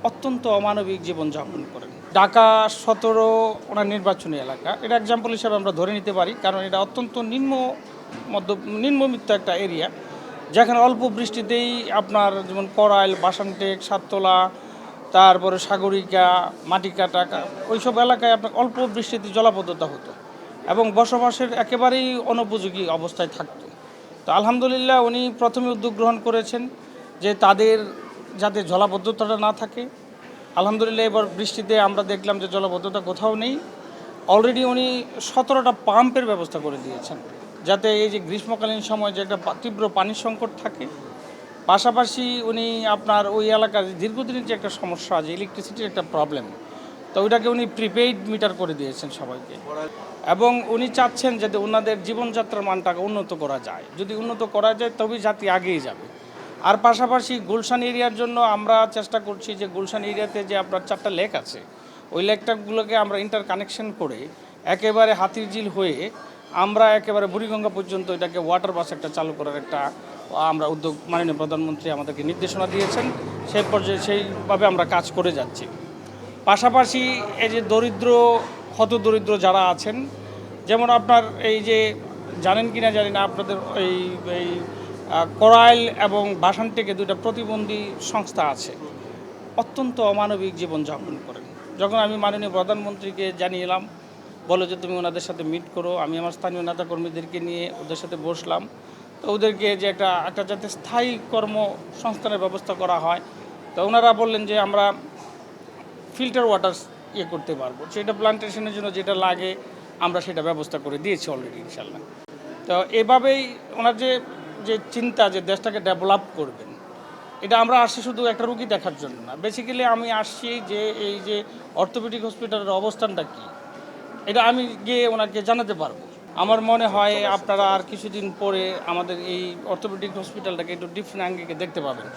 অত্যন্ত অমানবিক জীবনযাপন করেন। ঢাকা ১৭ ওনার নির্বাচনী এলাকা, এটা এক্সাম্পল হিসাবে আমরা ধরে নিতে পারি, কারণ এটা অত্যন্ত নিম্নবিত্ত একটা এরিয়া, যেখানে অল্প বৃষ্টিতেই আপনার যেমন করাইল, বাসানটেক, সাততলা, তারপরে সাগরিকা, মাটিকাটা, ওইসব এলাকায় আপনার অল্প বৃষ্টিতে জলাবদ্ধতা হতো এবং বসবাসের একেবারেই অনুপযোগী অবস্থায় থাকতো। তো আলহামদুলিল্লাহ উনি প্রথমে উদ্যোগ গ্রহণ করেছেন যে তাদের যাতে জলাবদ্ধতাটা না থাকে। আলহামদুলিল্লাহ এবার বৃষ্টিতে আমরা দেখলাম যে জলাবদ্ধতা কোথাও নেই। অলরেডি উনি ১৭টা পাম্পের ব্যবস্থা করে দিয়েছেন, যাতে এই যে গ্রীষ্মকালীন সময় যে একটা তীব্র পানির সংকট থাকে। পাশাপাশি উনি আপনার ওই এলাকার দীর্ঘদিনের যে একটা সমস্যা, যে ইলেকট্রিসিটির একটা প্রবলেম, তো ওইটাকে উনি প্রিপেইড মিটার করে দিয়েছেন সবাইকে। এবং উনি চাচ্ছেন যাতে ওনাদের জীবনযাত্রার মানটাকে উন্নত করা যায়। যদি উন্নত করা যায় তবেই জাতি আগেই যাবে। আর পাশাপাশি গুলশান এরিয়ার জন্য আমরা চেষ্টা করছি যে গুলশান এরিয়াতে যে আপনার 4টা লেক আছে, ওই লেকটাগুলোকে আমরা ইন্টার কানেকশন করে একেবারে হাতিরঝিল হয়ে আমরা একেবারে বুড়িগঙ্গা পর্যন্ত এটাকে ওয়াটার বাস একটা চালু করার একটা আমরা উদ্যোগ মাননীয় প্রধানমন্ত্রী আমাদেরকে নির্দেশনা দিয়েছেন। সেই পর্যায়ে সেইভাবে আমরা কাজ করে যাচ্ছি। পাশাপাশি এই যে হত দরিদ্র যারা আছেন, যেমন আপনার এই যে জানেন কি না জানি না, আপনাদের এই করাইল এবং বাসানটেকে 2টা প্রতিবন্ধী সংস্থা আছে, অত্যন্ত অমানবিক জীবনযাপন করেন। যখন আমি মাননীয় প্রধানমন্ত্রীকে জানিয়েলাম, বলে যে তুমি ওনাদের সাথে মিট করো, আমি আমার স্থানীয় নেতাকর্মীদেরকে নিয়ে ওদের সাথে বসলাম। তো ওদেরকে যে একটা যাতে স্থায়ী কর্মসংস্থানের ব্যবস্থা করা হয়, তো ওনারা বললেন যে আমরা ফিল্টার ওয়াটার করতে পারবো, সেটা প্লান্টেশনের জন্য যেটা লাগে আমরা সেটা ব্যবস্থা করে দিয়েছি অলরেডি ইনশাল্লাহ। তো এভাবেই ওনার যে চিন্তা যে দেশটাকে ডেভেলপ করবেন, এটা আমরা আসছি শুধু একটা রুগী দেখার জন্য না। বেসিক্যালি আমি আসছি যে এই যে অর্থোপেডিক হসপিটালের অবস্থানটা কী, এটা আমি গিয়ে ওনাকে জানাতে পারবো। আমার মনে হয় আপনারা আর কিছুদিন পরে আমাদের এই অর্থোপেডিক হসপিটালটাকে একটু ডিফারেন্ট অ্যাঙ্গেলে দেখতে পাবেন।